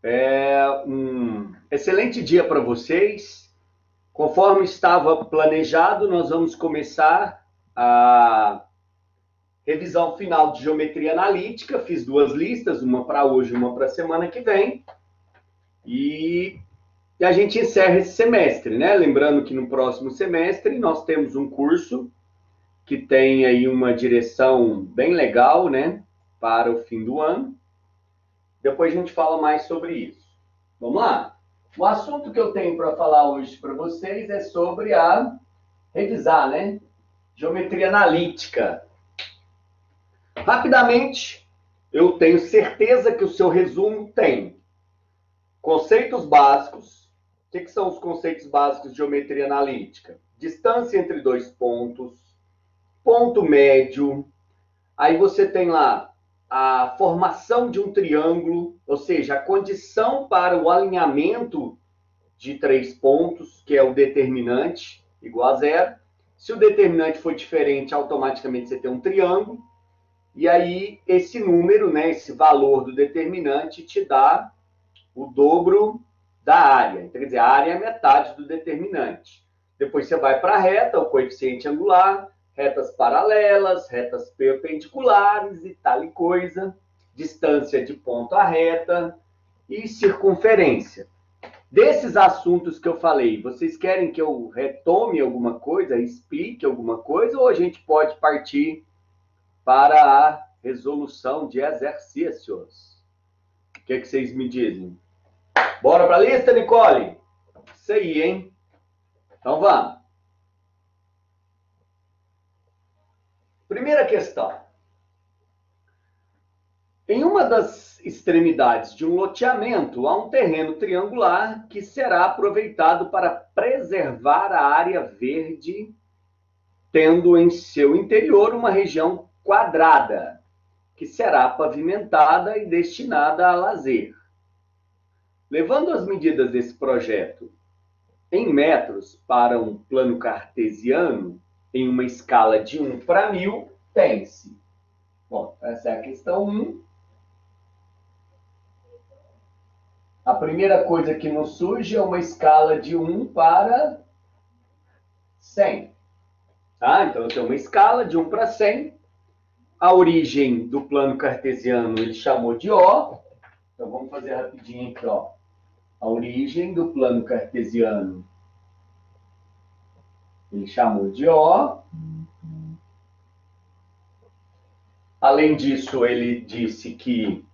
Um excelente dia para vocês. Conforme estava planejado, nós vamos começar a revisão final de geometria analítica. Fiz duas listas, uma para hoje e uma para a semana que vem. E a gente encerra esse semestre, né? Lembrando que no próximo semestre nós temos um curso que tem aí uma direção bem legal, né? Para o fim do ano. Depois a gente fala mais sobre isso. Vamos lá? O assunto que eu tenho para falar hoje para vocês é sobre revisar, né? Geometria analítica. Rapidamente, eu tenho certeza que o seu resumo tem conceitos básicos. O que são os conceitos básicos de geometria analítica? Distância entre dois pontos, ponto médio. Aí você tem lá a formação de um triângulo, ou seja, a condição para o alinhamento de três pontos, que é o determinante, igual a zero. Se o determinante for diferente, automaticamente você tem um triângulo. E aí, esse número, né, esse valor do determinante, te dá o dobro da área. Então, quer dizer, a área é metade do determinante. Depois você vai para a reta, o coeficiente angular, retas paralelas, retas perpendiculares e tal e coisa, distância de ponto à reta e circunferência. Desses assuntos que eu falei, vocês querem que eu retome alguma coisa, explique alguma coisa, ou a gente pode partir para a resolução de exercícios? O que vocês me dizem? Bora para a lista, Nicole? Isso aí, hein? Então vamos. Primeira questão. Em uma das extremidades de um loteamento, há um terreno triangular que será aproveitado para preservar a área verde, tendo em seu interior uma região quadrada, que será pavimentada e destinada a lazer. Levando as medidas desse projeto em metros para um plano cartesiano, em uma escala de 1 para 1000, tem-se. Bom, essa é a questão 1. A primeira coisa que nos surge é uma escala de 1 para 100. Tá? Então, eu tenho uma escala de 1 para 100. A origem do plano cartesiano ele chamou de O. Então, vamos fazer rapidinho aqui, ó. A origem do plano cartesiano ele chamou de O. Além disso, ele disse que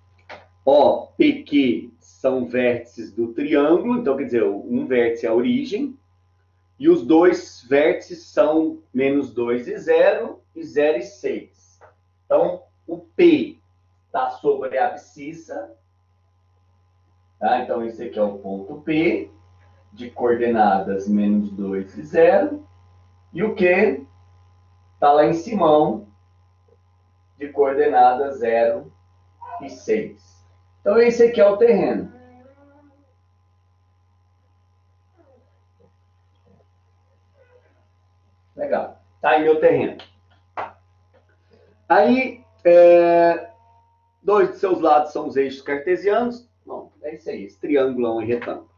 O, PQ são vértices do triângulo. Então, quer dizer, um vértice é a origem. E os dois vértices são menos 2 e 0, e 0 e 6. Então, o P está sobre a abscissa. Tá? Então, esse aqui é o ponto P, de coordenadas menos 2 e 0. E o Q está lá em cima, de coordenadas 0 e 6. Então, esse aqui é o terreno. Legal. Tá aí meu terreno. Aí, dois de seus lados são os eixos cartesianos. Bom, é isso aí, esse triângulão e retângulo.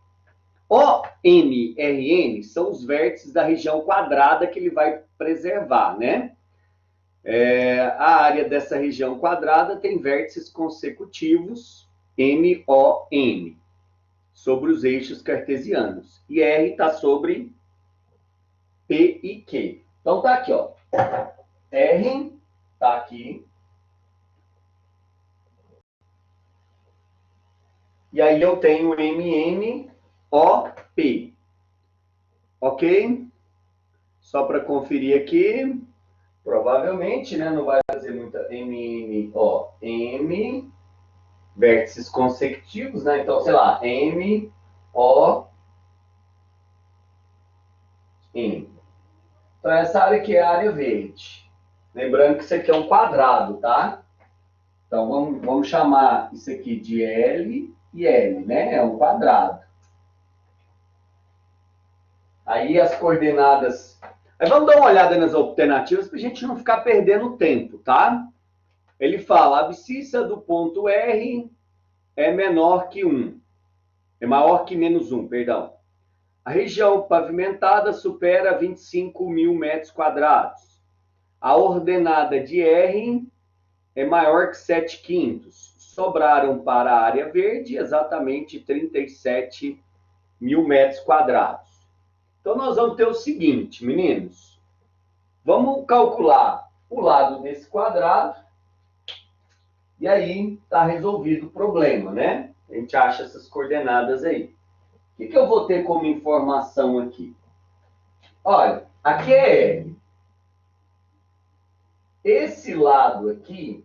O, M, R, N são os vértices da região quadrada que ele vai preservar, né? A área dessa região quadrada tem vértices consecutivos, M, O, N, sobre os eixos cartesianos. E R está sobre P e Q. Então tá aqui, ó. R tá aqui. E aí eu tenho MN, OP. Ok? Só para conferir aqui. Provavelmente, né? Não vai fazer muita MN, O, M. Vértices consecutivos, né? Então, sei lá, M, O, M. Então, essa área aqui é a área verde. Lembrando que isso aqui é um quadrado, tá? Então, vamos chamar isso aqui de L e L, né? É um quadrado. Aí as coordenadas... Aí vamos dar uma olhada nas alternativas para a gente não ficar perdendo tempo, tá? Ele fala, a abscissa do ponto R é menor que 1. é maior que menos 1, perdão. A região pavimentada supera 25 mil metros quadrados. A ordenada de R é maior que 7 quintos. Sobraram para a área verde exatamente 37 mil metros quadrados. Então, nós vamos ter o seguinte, meninos. Vamos calcular o lado desse quadrado. E aí está resolvido o problema, né? A gente acha essas coordenadas aí. O que eu vou ter como informação aqui? Olha, aqui é L. Esse lado aqui,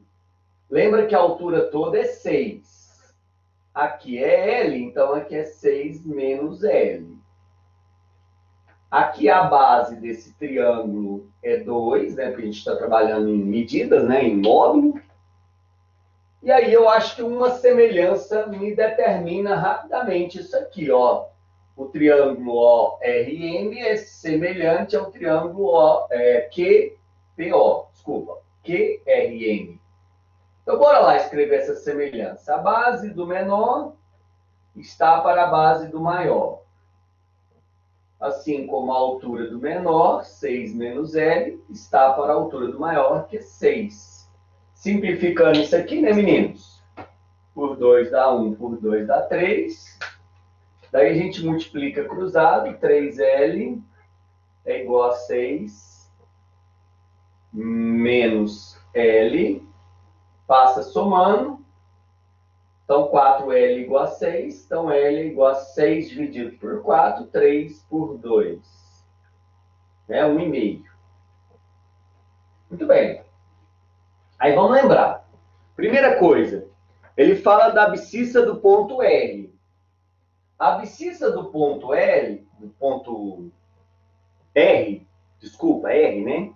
lembra que a altura toda é 6. Aqui é L, então aqui é 6 menos L. Aqui a base desse triângulo é 2, né? Porque a gente está trabalhando em medidas, né? Em módulo. E aí eu acho que uma semelhança me determina rapidamente isso aqui, ó. O triângulo ORM é semelhante ao triângulo QPO, desculpa, QRM. Então, bora lá escrever essa semelhança. A base do menor está para a base do maior. Assim como a altura do menor, 6 menos L, está para a altura do maior, que é 6. Simplificando isso aqui, né, meninos? Por 2 dá 1, por 2 dá 3. Daí a gente multiplica cruzado, 3L é igual a 6 menos L, passa somando. Então, 4L igual a 6. Então, L é igual a 6 dividido por 4, 3 por 2. É 1,5. Muito bem. Aí vamos lembrar. Primeira coisa, ele fala da abscissa do ponto R. A abscissa do ponto R, né?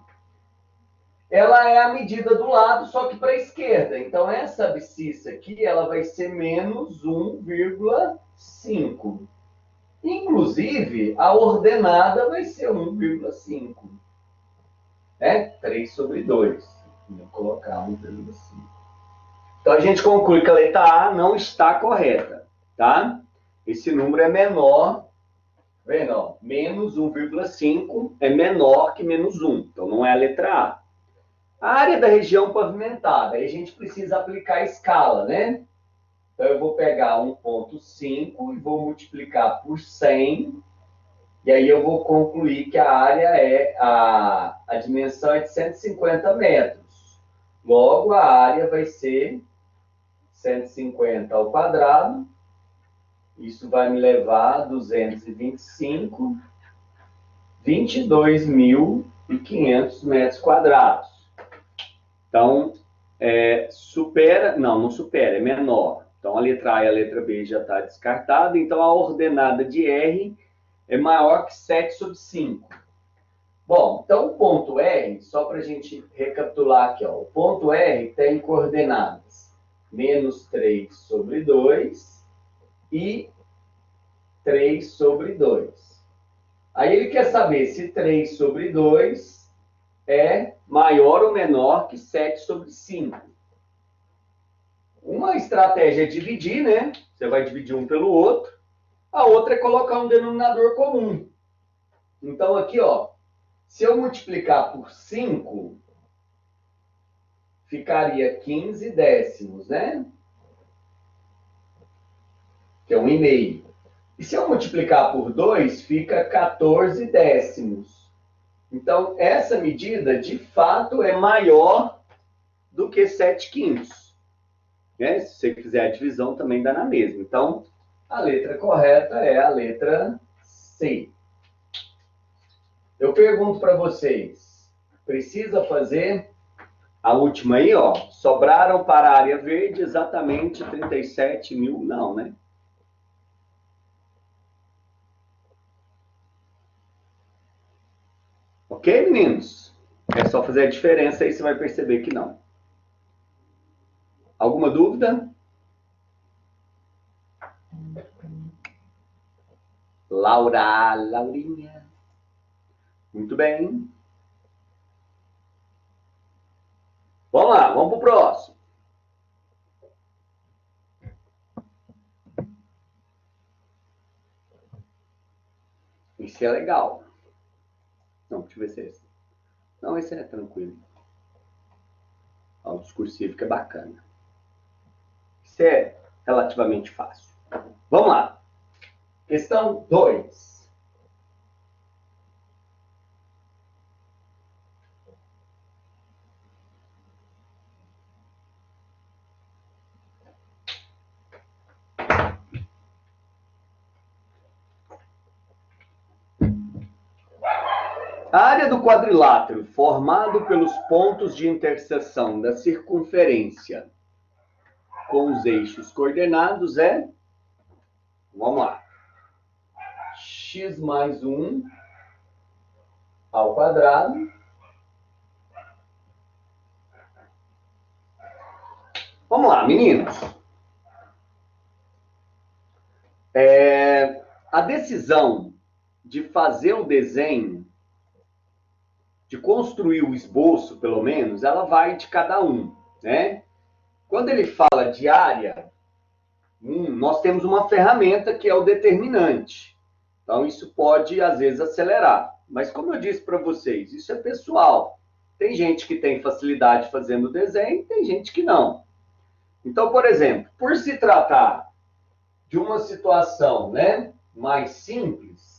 Ela é a medida do lado, só que para a esquerda. Então, essa abscissa aqui, ela vai ser menos 1,5. Inclusive, a ordenada vai ser 1,5. 3 sobre 2. Vou colocar 1,5. Então, a gente conclui que a letra A não está correta, tá? Esse número é menor, vendo, ó, menos 1,5 é menor que menos 1. Então, não é a letra A. A área da região pavimentada, aí a gente precisa aplicar a escala, né? Então, eu vou pegar 1,5 e vou multiplicar por 100. E aí eu vou concluir que a área a dimensão é de 150 metros. Logo, a área vai ser 150 ao quadrado. Isso vai me levar a 225, 22.500 metros quadrados. Então, não supera, é menor. Então, a letra A e a letra B já está descartada. Então, a ordenada de R é maior que 7 sobre 5. Bom, então o ponto R, só para a gente recapitular aqui, ó, o ponto R tem coordenadas menos 3 sobre 2 e 3 sobre 2. Aí ele quer saber se 3 sobre 2 é maior ou menor que 7 sobre 5. Uma estratégia é dividir, né? Você vai dividir um pelo outro. A outra é colocar um denominador comum. Então, aqui, ó, se eu multiplicar por 5, ficaria 15 décimos, né? Que é 1,5. E se eu multiplicar por 2, fica 14 décimos. Então, essa medida, de fato, é maior do que 7 quintos. Né? Se você fizer a divisão, também dá na mesma. Então, a letra correta é a letra C. Eu pergunto para vocês, precisa fazer a última aí, ó? Sobraram para a área verde exatamente 37 mil? Não, né? Ok, meninos? É só fazer a diferença aí, você vai perceber que não. Alguma dúvida? Laurinha. Muito bem. Vamos lá, vamos para o próximo. Isso é legal. Não, deixa eu ver se é esse. Não, esse é tranquilo. Ó, o discursivo que é bacana. Isso é relativamente fácil. Vamos lá. Questão 2. A área do quadrilátero, formado pelos pontos de interseção da circunferência com os eixos coordenados é, vamos lá, x mais 1 ao quadrado Vamos lá, meninos. A decisão de fazer o desenho, de construir o esboço, pelo menos, ela vai de cada um, né? Quando ele fala de área, nós temos uma ferramenta que é o determinante. Então, isso pode, às vezes, acelerar. Mas, como eu disse para vocês, isso é pessoal. Tem gente que tem facilidade fazendo desenho, tem gente que não. Então, por exemplo, por se tratar de uma situação, né, mais simples,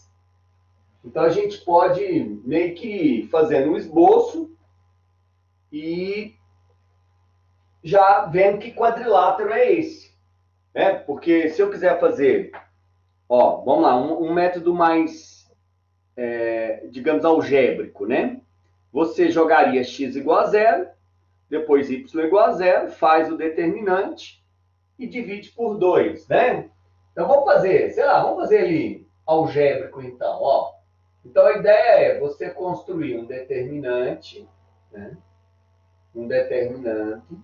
então a gente pode meio que ir fazendo um esboço e já vendo que quadrilátero é esse. Né? Porque se eu quiser fazer, ó, vamos lá, um método mais, digamos, algébrico, né? Você jogaria x igual a zero, depois y igual a zero, faz o determinante e divide por 2, né? Então, vamos fazer, sei lá, vamos fazer ali algébrico, então, ó. Então, a ideia é você construir um determinante, né? Um determinante.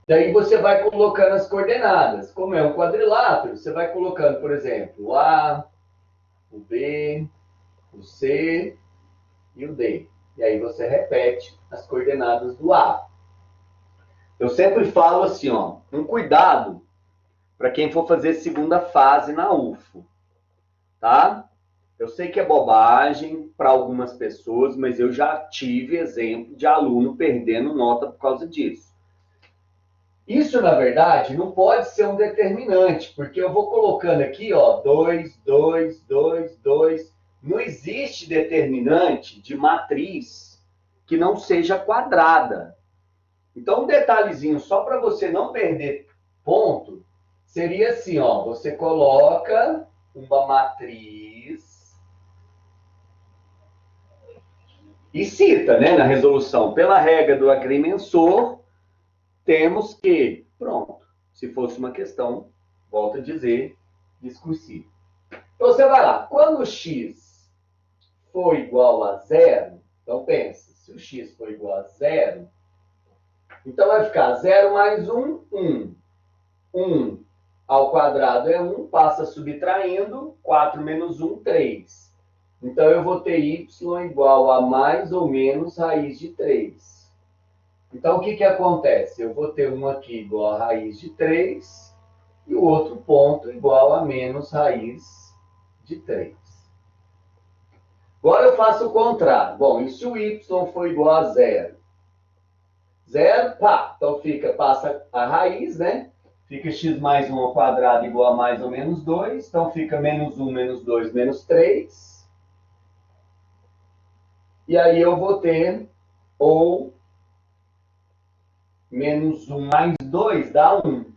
Daí você vai colocando as coordenadas. Como é um quadrilátero, você vai colocando, por exemplo, o A, o B, o C e o D. E aí você repete as coordenadas do A. Eu sempre falo assim, ó, um cuidado para quem for fazer segunda fase na UFO, tá? Eu sei que é bobagem para algumas pessoas, mas eu já tive exemplo de aluno perdendo nota por causa disso. Isso, na verdade, não pode ser um determinante, porque eu vou colocando aqui, ó, 2, 2, 2, 2. Não existe determinante de matriz que não seja quadrada. Então, um detalhezinho, só para você não perder ponto, seria assim, ó, você coloca uma matriz e cita, né, na resolução, pela regra do agrimensor, temos que, pronto, se fosse uma questão, volto a dizer, discursiva. Então, você vai lá, quando o x for igual a zero, então pensa, se o x for igual a zero, então vai ficar 0 mais 1, 1. 1 ao quadrado é 1, passa subtraindo, 4 menos 1, 3. Então, eu vou ter y igual a mais ou menos raiz de 3. Então, o que acontece? Eu vou ter um aqui igual a raiz de 3 e o outro ponto igual a menos raiz de 3. Agora eu faço o contrário. Bom, e se o y for igual a zero? Zero, pá, então passa a raiz, né? Fica x mais 1 ao quadrado igual a mais ou menos 2. Então, fica menos 1, menos 2, menos 3. E aí eu vou ter, ou menos 1 mais 2 dá 1.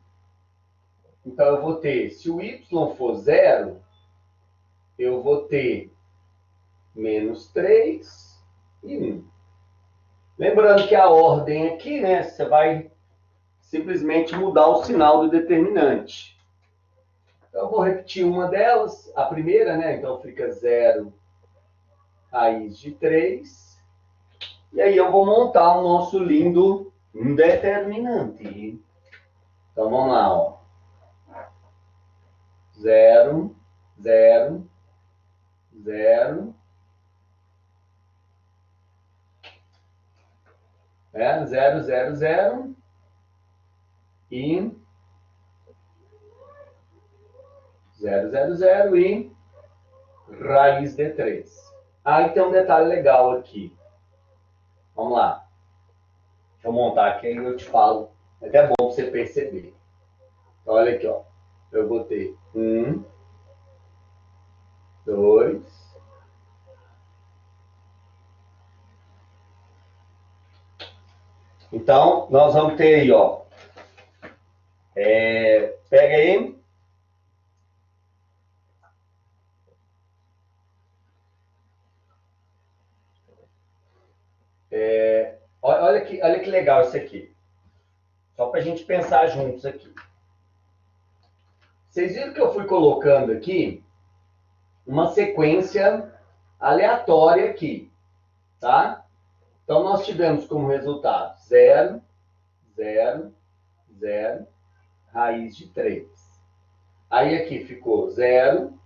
Então, eu vou ter, se o y for zero, eu vou ter menos 3 e 1. Lembrando que a ordem aqui, né, você vai simplesmente mudar o sinal do determinante. Então, eu vou repetir uma delas, a primeira, né? Então, fica 0 raiz de 3. E aí eu vou montar o nosso lindo determinante. Então, vamos lá, ó. 0, 0, 0. 0, 0, 0. E 0, 0, 0 e raiz de 3. Aí tem um detalhe legal aqui. Vamos lá. Deixa eu montar aqui, aí eu te falo. É até bom pra você perceber. Então, olha aqui, ó. Eu vou ter 1, 2. Então, nós vamos ter aí, ó. Pega aí. Olha que legal isso aqui. Só para a gente pensar juntos aqui. Vocês viram que eu fui colocando aqui uma sequência aleatória aqui, tá? Então, nós tivemos como resultado 0, 0, 0, raiz de 3. Aí aqui ficou 0.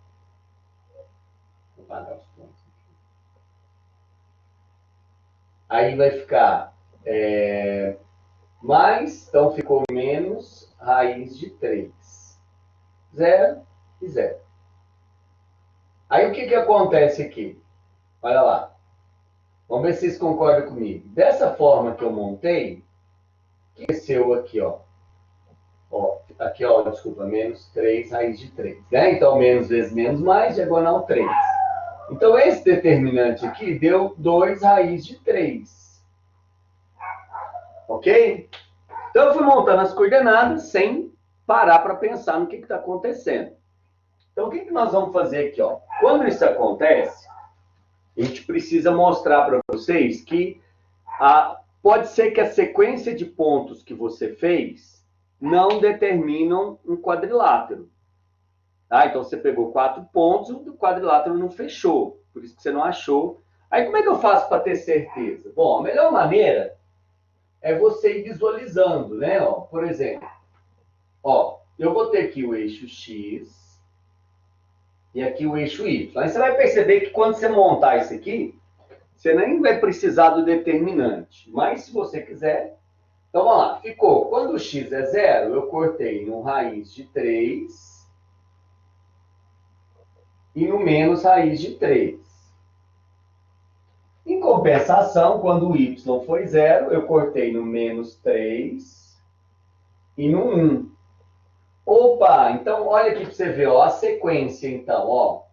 Vou apagar os pontos aqui. Aí vai ficar mais, então ficou menos raiz de 3. 0 e 0. Aí o que acontece aqui? Olha lá. Vamos ver se vocês concordam comigo. Dessa forma que eu montei, o que aconteceu aqui, ó? Aqui, ó, desculpa, menos 3 raiz de 3. Né? Então, menos vezes menos mais, diagonal 3. Então, esse determinante aqui deu 2 raiz de 3. Ok? Então, eu fui montando as coordenadas sem parar para pensar no que está acontecendo. Então, o que nós vamos fazer aqui? Ó? Quando isso acontece, a gente precisa mostrar para vocês que pode ser que a sequência de pontos que você fez não determinam um quadrilátero. Tá? Então, você pegou 4 pontos e o quadrilátero não fechou. Por isso que você não achou. Aí, como é que eu faço para ter certeza? Bom, a melhor maneira é você ir visualizando, né? Ó, por exemplo, ó, eu vou ter aqui o eixo X e aqui o eixo Y. Aí você vai perceber que quando você montar isso aqui, você nem vai precisar do determinante. Mas se você quiser... Então, vamos lá. Ficou. Quando o x é 0, eu cortei no raiz de 3 e no menos raiz de 3. Em compensação, quando o y foi 0, eu cortei no menos 3 e no 1. Opa! Então, olha aqui para você ver, ó, a sequência, então, ó.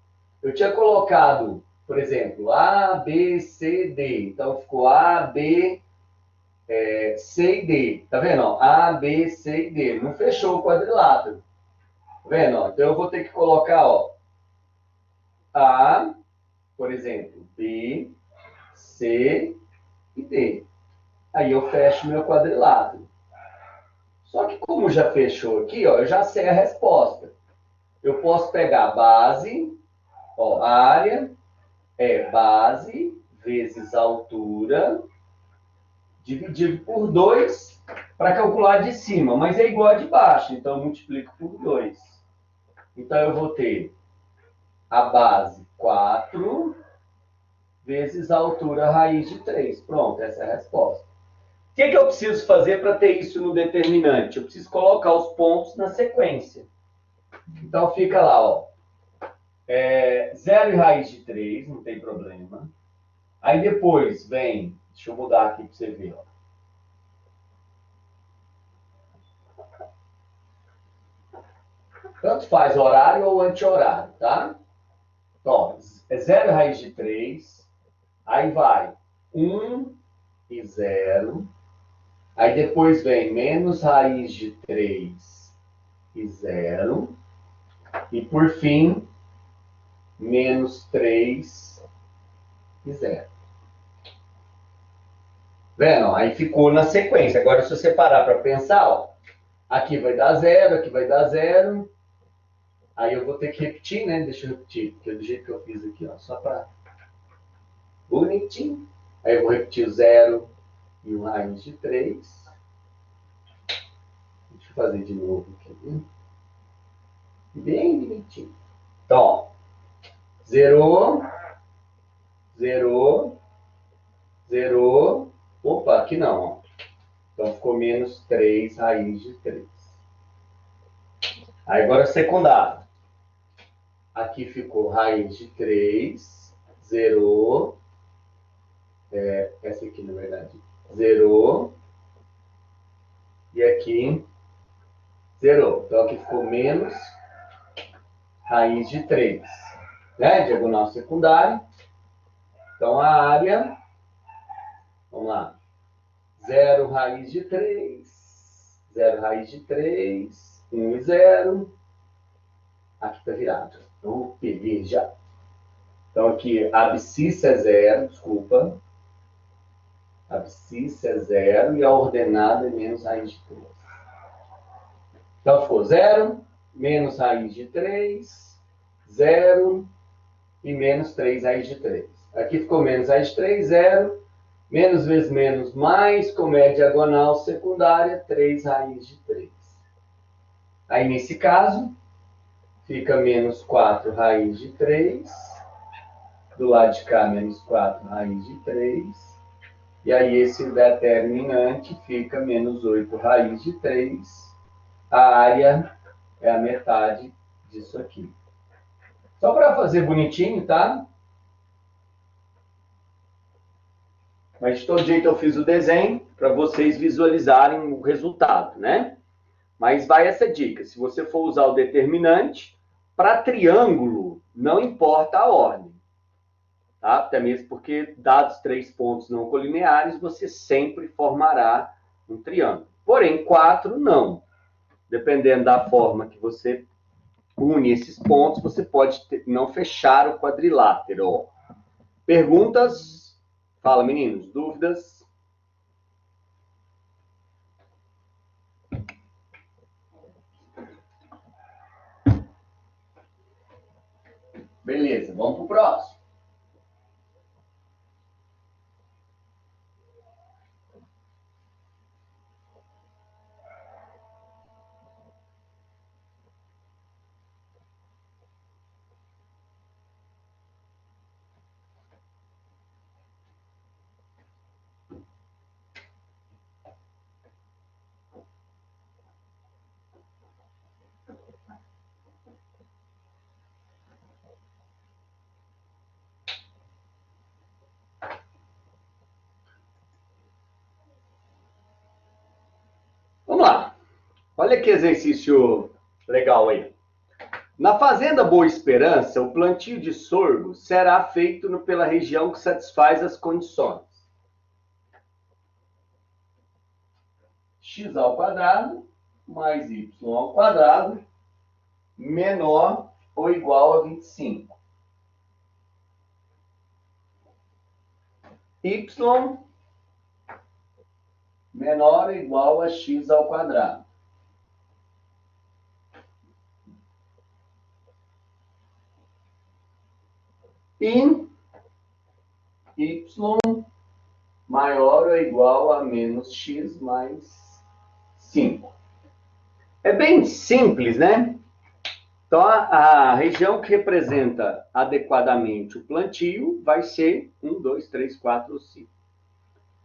Eu tinha colocado, por exemplo, A, B, C, D. Então, ficou A, B, C e D. Tá vendo? Ó? A, B, C e D. Não fechou o quadrilátero. Tá vendo? Ó? Então, eu vou ter que colocar, ó, A, por exemplo, B, C e D. Aí eu fecho meu quadrilátero. Só que como já fechou aqui, ó, eu já sei a resposta. Eu posso pegar a base, ó, a área é base vezes altura, dividido por 2 para calcular de cima, mas é igual a de baixo, então eu multiplico por 2. Então eu vou ter a base 4 vezes a altura raiz de 3. Pronto, essa é a resposta. O que eu preciso fazer para ter isso no determinante? Eu preciso colocar os pontos na sequência. Então fica lá, ó. 0 e raiz de 3, não tem problema. Aí depois vem, deixa eu mudar aqui para você ver, ó. Tanto faz horário ou anti-horário, tá? Então, é 0 raiz de 3, aí vai 1 e 0, aí depois vem menos raiz de 3 e 0, e por fim, menos 3 e 0. Vendo? Aí ficou na sequência. Agora, se você parar para pensar, ó, aqui vai dar 0, aqui vai dar 0. Aí eu vou ter que repetir, né? Deixa eu repetir, porque é do jeito que eu fiz aqui, ó, só para bonitinho. Aí eu vou repetir o 0 e o raiz de 3. Deixa eu fazer de novo aqui, viu? Bem bonitinho. Então, ó, zerou, zerou, zerou. Opa, aqui não, ó. Então ficou menos 3 raiz de 3. Aí agora secundário. Aqui ficou raiz de 3, zerou. Essa aqui, na verdade, zerou. E aqui, zerou. Então, aqui ficou menos raiz de 3. Né? Diagonal secundária. Então, a área, vamos lá, 0 raiz de 3, 0 raiz de 3, 1 e 0. Aqui está virado. Eu peguei já. Então, aqui, a abscissa é 0, desculpa. A abscissa é 0 e a ordenada é menos raiz de 3. Então, ficou 0, menos raiz de 3, 0 e menos 3 raiz de 3. Aqui ficou menos raiz de 3, 0. Menos vezes menos mais, como é diagonal secundária, 3 raiz de 3. Aí, nesse caso, fica menos 4 raiz de 3. Do lado de cá, menos 4 raiz de 3. E aí, esse determinante fica menos 8 raiz de 3. A área é a metade disso aqui. Só para fazer bonitinho, tá? Mas de todo jeito eu fiz o desenho para vocês visualizarem o resultado, né? Mas vai essa dica. Se você for usar o determinante, para triângulo, não importa a ordem. Tá? Até mesmo porque, dados 3 pontos não colineares, você sempre formará um triângulo. Porém, 4 não. Dependendo da forma que você une esses pontos, você pode não fechar o quadrilátero. Perguntas? Fala, meninos. Dúvidas? Beleza, vamos para o próximo. Vamos lá. Olha que exercício legal aí. Na fazenda Boa Esperança, o plantio de sorgo será feito pela região que satisfaz as condições. X ao quadrado mais y ao quadrado menor ou igual a 25. Y menor ou igual a x ao quadrado. E y maior ou igual a menos x mais 5. É bem simples, né? Então, a região que representa adequadamente o plantio vai ser 1, 2, 3, 4 ou 5.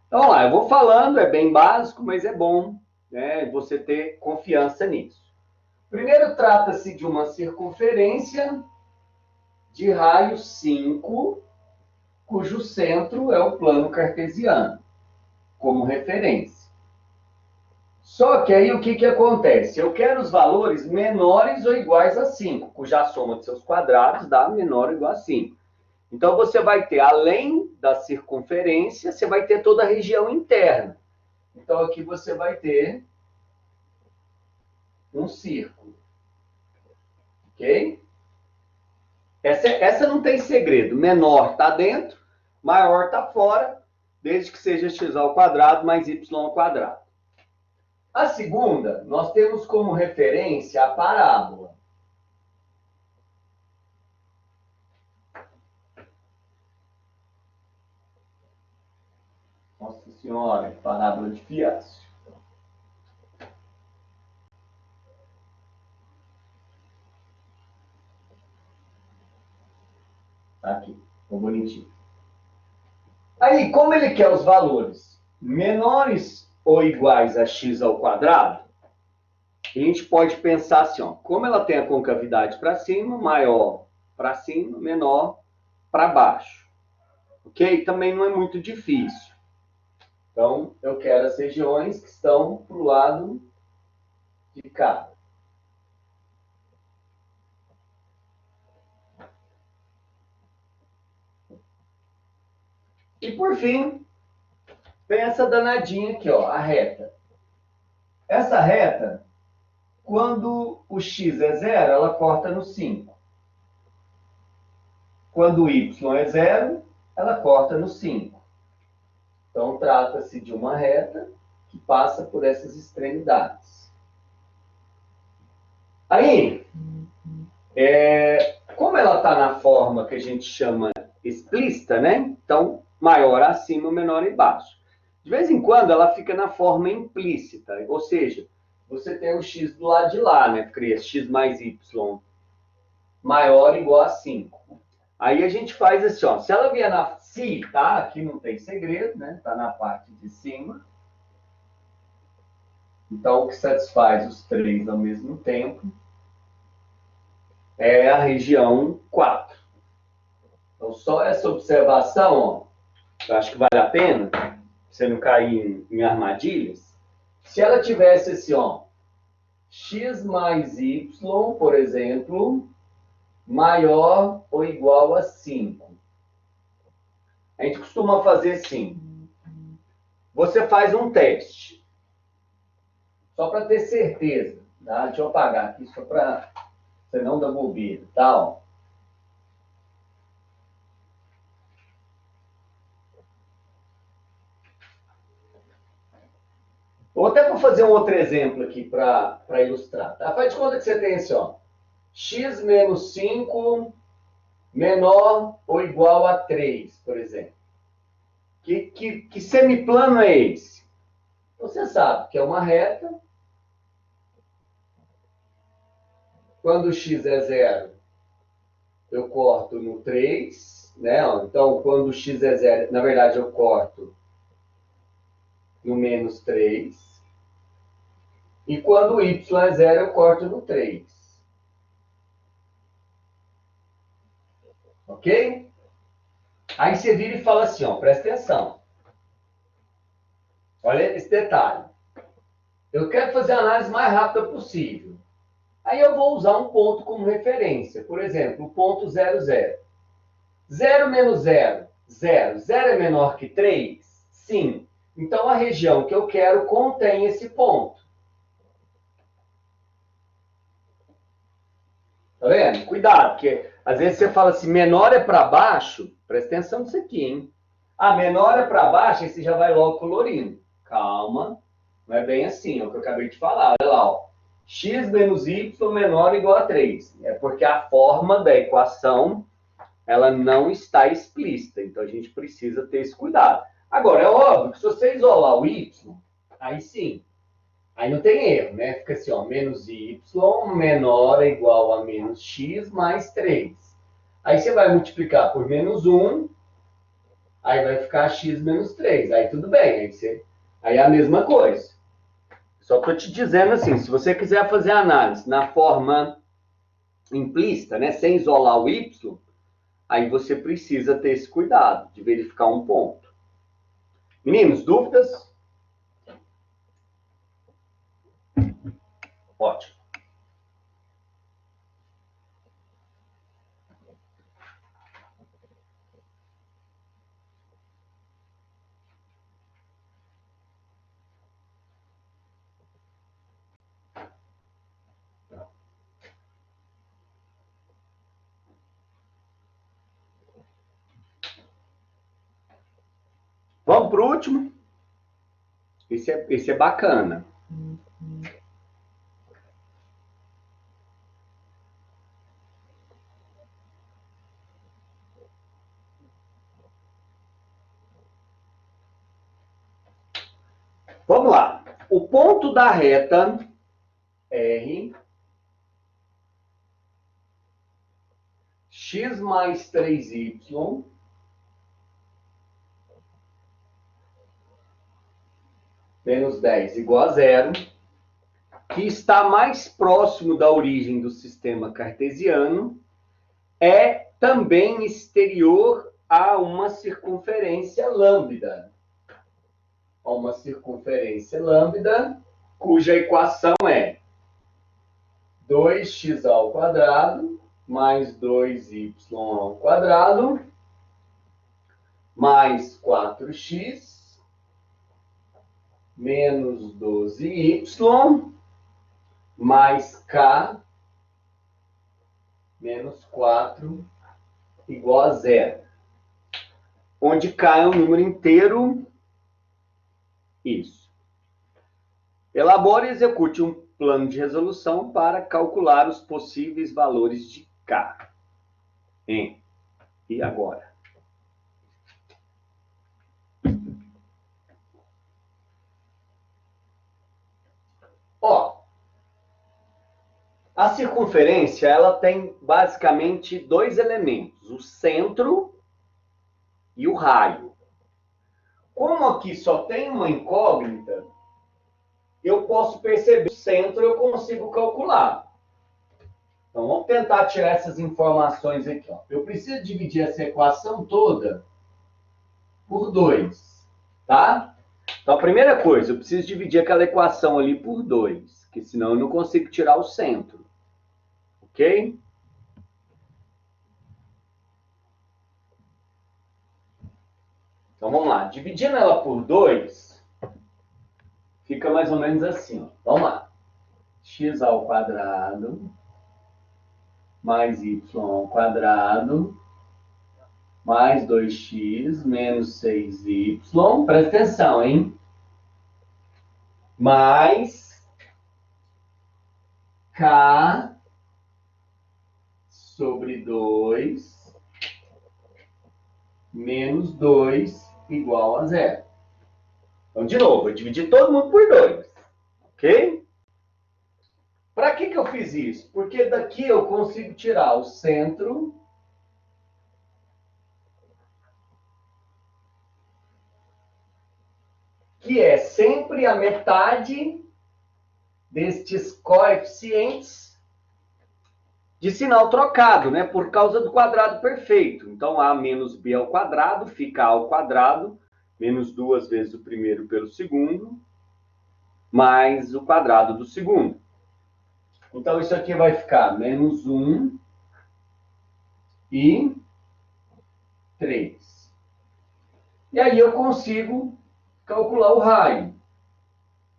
Então, vamos lá, eu vou falando, é bem básico, mas é bom, né, você ter confiança nisso. Primeiro, trata-se de uma circunferência de raio 5, cujo centro é o plano cartesiano, como referência. Só que aí o que acontece? Eu quero os valores menores ou iguais a 5, cuja soma de seus quadrados dá menor ou igual a 5. Então, você vai ter, além da circunferência, você vai ter toda a região interna. Então, aqui você vai ter um círculo. Ok? Essa não tem segredo. Menor está dentro, maior está fora, desde que seja x ao quadrado mais y ao quadrado. A segunda, nós temos como referência a parábola. Nossa Senhora, parábola de Fiácio. Aqui, ficou bonitinho. Aí, como ele quer os valores menores ou iguais a x ao quadrado, a gente pode pensar assim, ó, como ela tem a concavidade para cima, maior para cima, menor para baixo. Ok? Também não é muito difícil. Então, eu quero as regiões que estão para o lado de cá. E por fim, vem essa danadinha aqui, ó, a reta. Essa reta, quando o x é 0, ela corta no 5. Quando o y é 0, ela corta no 5. Então, trata-se de uma reta que passa por essas extremidades. Aí, como ela está na forma que a gente chama explícita, né? Então, maior acima, menor embaixo. De vez em quando, ela fica na forma implícita, ou seja, você tem o x do lado de lá, né? Cria x mais y maior ou igual a 5. Aí a gente faz assim, ó, se ela vier na... Se, tá? Aqui não tem segredo, né? Tá na parte de cima. Então, o que satisfaz os três ao mesmo tempo é a região 4. Então, só essa observação, ó, eu acho que vale a pena, pra você não cair em armadilhas. Se ela tivesse assim, ó, x mais y, por exemplo, maior ou igual a 5. A gente costuma fazer assim. Você faz um teste. Só para ter certeza. Tá? Deixa eu apagar aqui, só para você não dar bobeira. Tá, ó. Ou até vou fazer um outro exemplo aqui para ilustrar. Tá? Faz de conta que você tem assim, ó. X menos 5 menor ou igual a 3, por exemplo. Que semiplano é esse? Você sabe que é uma reta. Quando x é 0, eu corto no 3. Né? Então, quando x é 0, na verdade, eu corto no menos 3. E quando y é 0, eu corto no 3. Ok? Aí você vira e fala assim, ó, presta atenção. Olha esse detalhe. Eu quero fazer a análise mais rápida possível. Aí eu vou usar um ponto como referência. Por exemplo, o ponto 0, 0. 0 menos 0, 0. 0 é menor que 3? Sim. Então, a região que eu quero contém esse ponto. Tá vendo? Cuidado, porque às vezes você fala assim, menor é para baixo, presta atenção nisso aqui, hein? Ah, menor é para baixo, aí você já vai logo colorindo. Calma, não é bem assim, é o que eu acabei de falar. Olha lá, ó. X menos y menor ou igual a 3. É porque a forma da equação, ela não está explícita, então a gente precisa ter esse cuidado. Agora, é óbvio que se você isolar o y, aí sim, aí não tem erro, né? Fica assim, ó, menos y menor ou igual a menos x mais 3. Aí você vai multiplicar por menos 1, aí vai ficar x menos 3. Aí tudo bem, aí é a mesma coisa. Só estou te dizendo assim, se você quiser fazer a análise na forma implícita, né, sem isolar o y, aí você precisa ter esse cuidado de verificar um ponto. Meninos, dúvidas? Ótimo. Vamos para o último? Esse é bacana. Vamos lá. O ponto da reta R, x mais 3y, menos 10 igual a 0, que está mais próximo da origem do sistema cartesiano, é também exterior a uma circunferência lambda. A uma circunferência lambda, cuja equação é 2x ao quadrado mais 2y ao quadrado mais 4x menos 12y mais k menos 4 igual a zero. Onde k é um número inteiro. Isso. Elabore e execute um plano de resolução para calcular os possíveis valores de k. E agora? Ó, a circunferência ela tem basicamente dois elementos, o centro e o raio. Como aqui só tem uma incógnita, eu posso perceber o centro, eu consigo calcular. Então, vamos tentar tirar essas informações aqui. Ó. Eu preciso dividir essa equação toda por 2, tá? Então, a primeira coisa, eu preciso dividir aquela equação ali por 2, porque senão eu não consigo tirar o centro. Ok? Então, vamos lá. Dividindo ela por 2, fica mais ou menos assim. Ó. Vamos lá. X ao quadrado mais y ao quadrado mais 2x menos 6y. Presta atenção, hein? Mais k sobre 2 menos 2 igual a zero. Então, de novo, eu dividi todo mundo por 2. Ok? Para que eu fiz isso? Porque daqui eu consigo tirar o centro que é sempre a metade destes coeficientes de sinal trocado, né? Por causa do quadrado perfeito. Então, a menos b ao quadrado fica a ao quadrado, menos 2 vezes o primeiro pelo segundo, mais o quadrado do segundo. Então, isso aqui vai ficar menos 1 e 3. E aí eu consigo calcular o raio.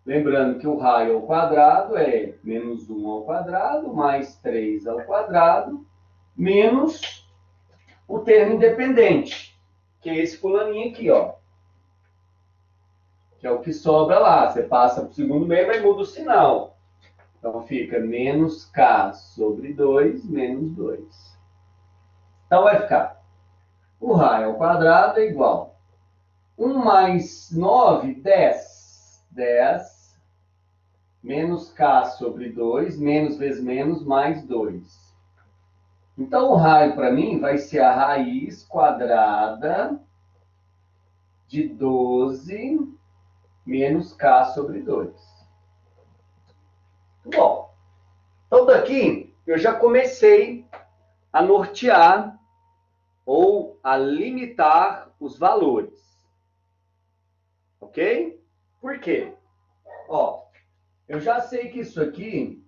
Lembrando que o raio ao quadrado é menos 1 ao quadrado, mais 3 ao quadrado, menos o termo independente, que é esse fulaninho aqui, ó. Que é o que sobra lá. Você passa para o segundo meio, mas muda o sinal. Então fica menos k sobre 2, menos 2. Então vai ficar o raio ao quadrado é igual 1 mais 9, 10. 10 menos k sobre 2, menos vezes menos, mais 2. Então, o raio, para mim, vai ser a raiz quadrada de 12 menos k sobre 2. Muito bom. Então, daqui, eu já comecei a nortear ou a limitar os valores. Ok? Por quê? Ó, eu já sei que isso aqui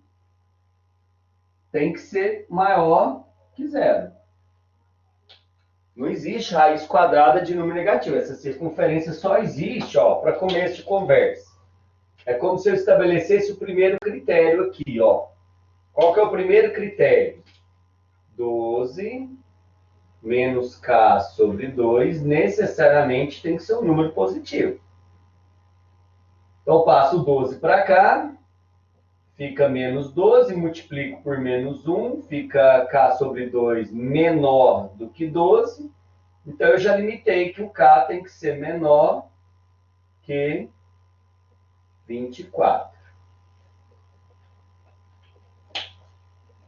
tem que ser maior que zero. Não existe raiz quadrada de número negativo. Essa circunferência só existe para começo de conversa. É como se eu estabelecesse o primeiro critério aqui. Qual que é o primeiro critério? 12 menos k sobre 2 necessariamente tem que ser um número positivo. Então, eu passo 12 para cá, fica menos 12, multiplico por menos 1, fica k sobre 2 menor do que 12. Então, eu já limitei que o k tem que ser menor que 24.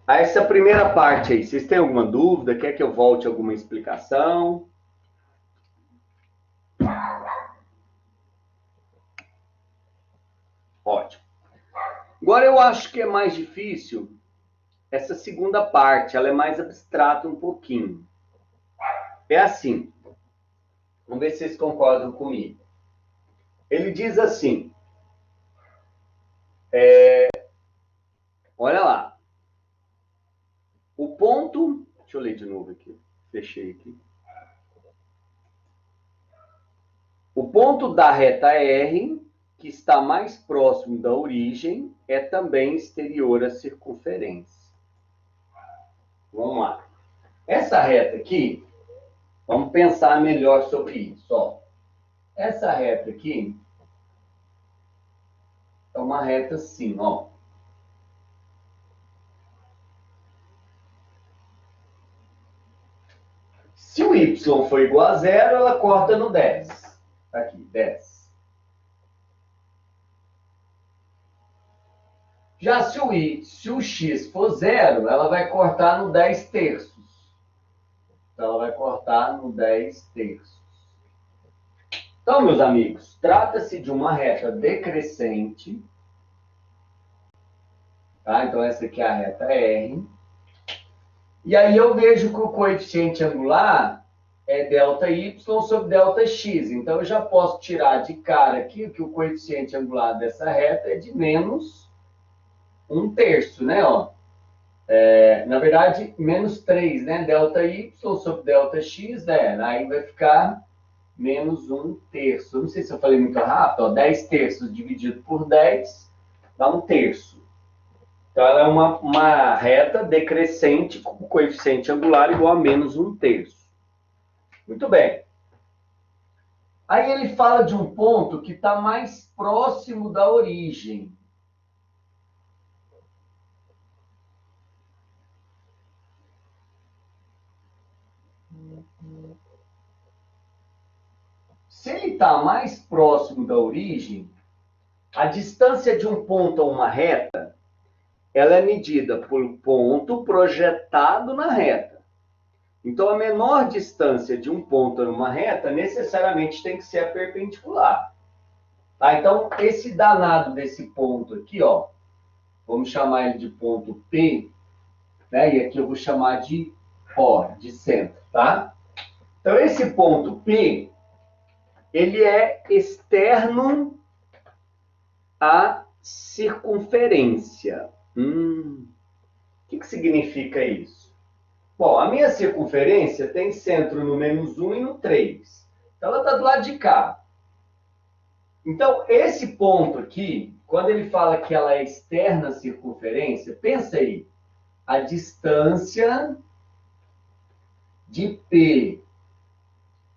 Essa primeira parte aí, vocês têm alguma dúvida? Quer que eu volte alguma explicação? Ótimo. Agora eu acho que é mais difícil essa segunda parte, ela é mais abstrata um pouquinho. É assim. Vamos ver se vocês concordam comigo. Ele diz assim, olha lá, o ponto, deixa eu ler de novo aqui, fechei aqui. O ponto da reta R, que está mais próximo da origem, é também exterior à circunferência. Vamos lá. Essa reta aqui, vamos pensar melhor sobre isso. Ó. Essa reta aqui é uma reta assim, ó. Se o y for igual a zero, ela corta no 10. Aqui, 10. Já se o x for zero, ela vai cortar no 10 terços. Então, ela vai cortar no 10 terços. Então, meus amigos, trata-se de uma reta decrescente. Tá? Então, essa aqui é a reta R. E aí eu vejo que o coeficiente angular é ΔY sobre ΔX. Então, eu já posso tirar de cara aqui que o coeficiente angular dessa reta é de menos 1/3, né? Ó. Na verdade, menos 3, né? ΔY sobre ΔX, né? Aí vai ficar menos 1/3. Não sei se eu falei muito rápido, ó, 10 terços dividido por 10 dá 1/3. Então, ela é uma reta decrescente com coeficiente angular igual a menos 1/3. Muito bem. Aí ele fala de um ponto que está mais próximo da origem. Se ele está mais próximo da origem, a distância de um ponto a uma reta, ela é medida por ponto projetado na reta. Então, a menor distância de um ponto a uma reta necessariamente tem que ser a perpendicular. Tá? Então, esse danado desse ponto aqui, ó, vamos chamar ele de ponto P, né? E aqui eu vou chamar de O, de centro, tá? Então, esse ponto P, ele é externo à circunferência. O que significa isso? Bom, a minha circunferência tem centro no menos 1 e no 3. Então, ela está do lado de cá. Então, esse ponto aqui, quando ele fala que ela é externa à circunferência, pensa aí, a distância de P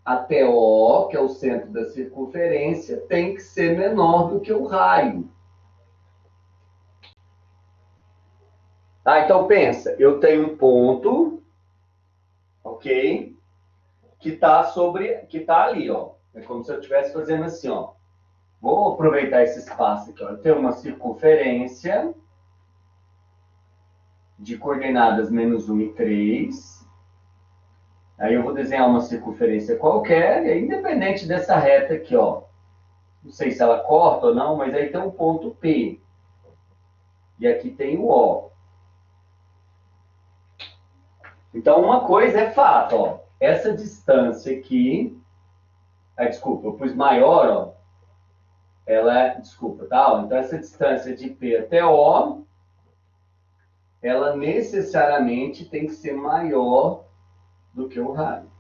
até O, que é o centro da circunferência, tem que ser menor do que o raio. Tá? Então, pensa, eu tenho um ponto, ok? Que está ali, ó. É como se eu estivesse fazendo assim, ó. Vou aproveitar esse espaço aqui, ó. Eu tenho uma circunferência de coordenadas menos 1 e 3. Aí eu vou desenhar uma circunferência qualquer, e aí, independente dessa reta aqui, ó. Não sei se ela corta ou não, mas aí tem um ponto P. E aqui tem o O. Então, uma coisa é fato, ó. Essa distância aqui... desculpa, eu pus maior, ó. Ela é... Desculpa, tá? Então, essa distância de P até O, ela necessariamente tem que ser maior do que o raio.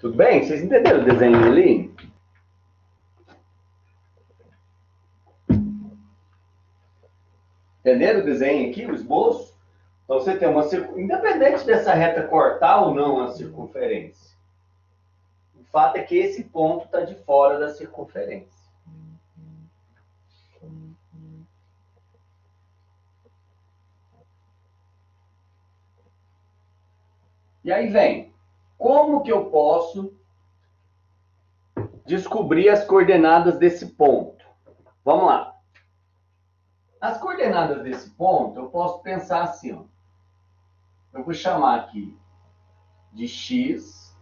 Tudo bem? Vocês entenderam o desenho ali? Entenderam o desenho aqui, o esboço? Então, você tem uma independente dessa reta cortar ou não a circunferência. O fato é que esse ponto está de fora da circunferência. E aí vem, como que eu posso descobrir as coordenadas desse ponto? Vamos lá. As coordenadas desse ponto, eu posso pensar assim, ó. Eu vou chamar aqui de x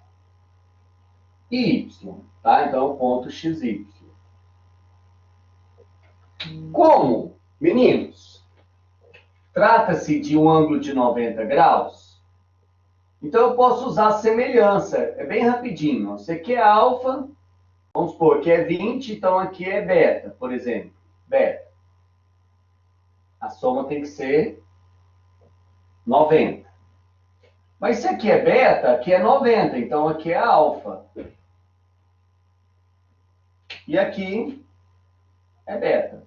e y, tá? Então, ponto xy. Como, meninos, trata-se de um ângulo de 90 graus, então eu posso usar a semelhança. É bem rapidinho. Isso aqui é alfa, vamos supor que é 20, então aqui é beta, por exemplo. Beta. A soma tem que ser 90. Mas se aqui é beta, aqui é 90, então aqui é alfa. E aqui é beta.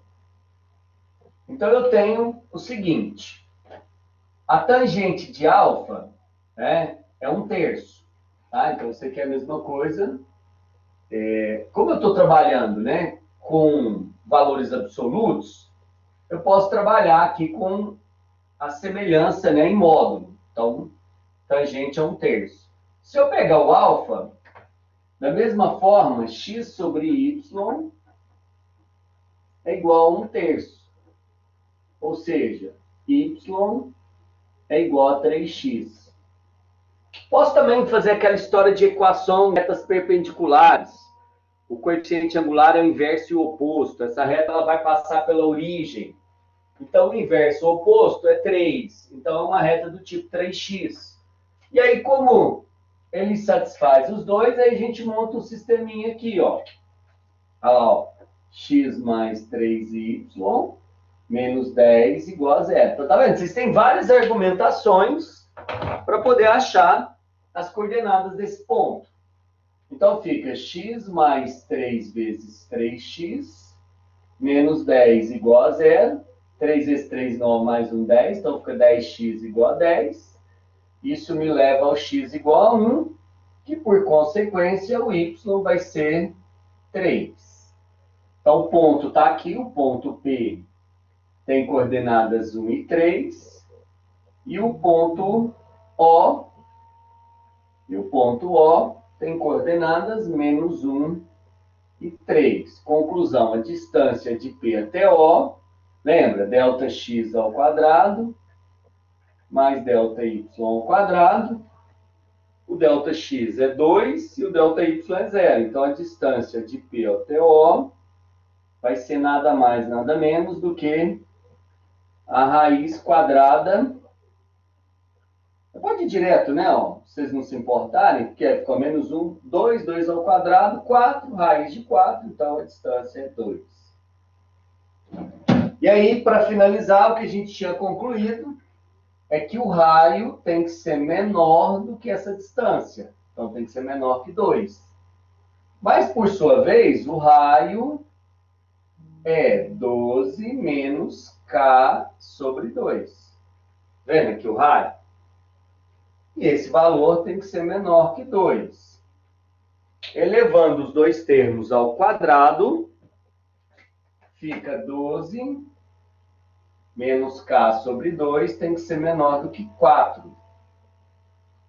Então eu tenho o seguinte: a tangente de alfa, né, é 1/3. Tá? Então isso aqui é a mesma coisa. Como eu estou trabalhando, né, com valores absolutos, eu posso trabalhar aqui com a semelhança, né, em módulo. Então, tangente é 1/3. Se eu pegar o alfa, da mesma forma, x sobre y é igual a 1/3. Ou seja, y é igual a 3x. Posso também fazer aquela história de equação de retas perpendiculares. O coeficiente angular é o inverso e o oposto. Essa reta ela vai passar pela origem. Então, o inverso o oposto é 3. Então, é uma reta do tipo 3x. E aí, como ele satisfaz os dois, aí a gente monta um sisteminha aqui, ó. Ó, x mais 3y menos 10 igual a 0. Então, tá vendo? Vocês têm várias argumentações para poder achar as coordenadas desse ponto. Então, fica x mais 3 vezes 3x menos 10 igual a 0. 3 vezes 3, 9, mais 1, 10. Então, fica 10x igual a 10. Isso me leva ao x igual a 1, que, por consequência, o y vai ser 3. Então, o ponto está aqui, o ponto P tem coordenadas 1 e 3, e o ponto O tem coordenadas menos 1 e 3. Conclusão, a distância de P até O, lembra, ΔX ao quadrado, mais ΔY ao quadrado. O ΔX é 2 e o ΔY é 0. Então, a distância de P até O vai ser nada mais, nada menos do que a raiz quadrada. Pode ir direto, né? Ó, se vocês não se importarem, porque ficou menos 1, 2, 2 ao quadrado, 4, raiz de 4, então a distância é 2. E aí, para finalizar, o que a gente tinha concluído é que o raio tem que ser menor do que essa distância. Então, tem que ser menor que 2. Mas, por sua vez, o raio é 12 menos K sobre 2. Vendo aqui o raio? E esse valor tem que ser menor que 2. Elevando os dois termos ao quadrado, fica 12 menos K sobre 2 tem que ser menor do que 4.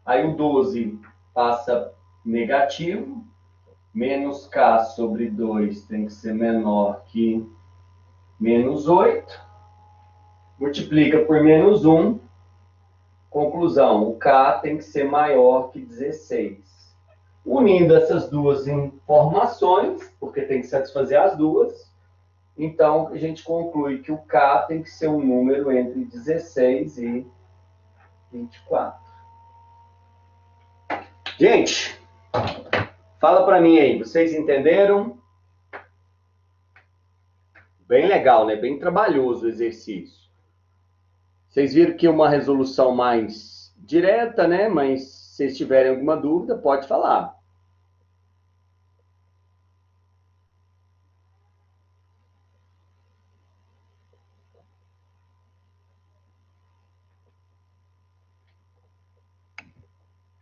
Aí o 12 passa negativo, menos K sobre 2 tem que ser menor que menos 8. Multiplica por menos 1. Conclusão, o K tem que ser maior que 16. Unindo essas duas informações, porque tem que satisfazer as duas, então a gente conclui que o K tem que ser um número entre 16 e 24. Gente, fala para mim aí, vocês entenderam? Bem legal, né? Bem trabalhoso o exercício. Vocês viram que é uma resolução mais direta, né? Mas se vocês tiverem alguma dúvida, pode falar.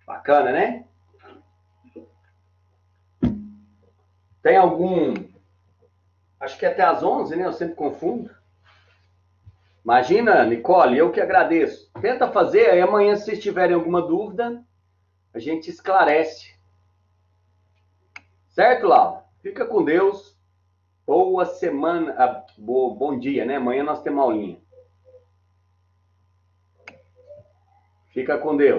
Bacana, né? Tem algum... Acho que até às 11, né? Eu sempre confundo. Imagina, Nicole, eu que agradeço. Tenta fazer, aí amanhã, se vocês tiverem alguma dúvida, a gente esclarece. Certo, Laura? Fica com Deus. Boa semana. Bom dia, né? Amanhã nós temos aulinha. Fica com Deus.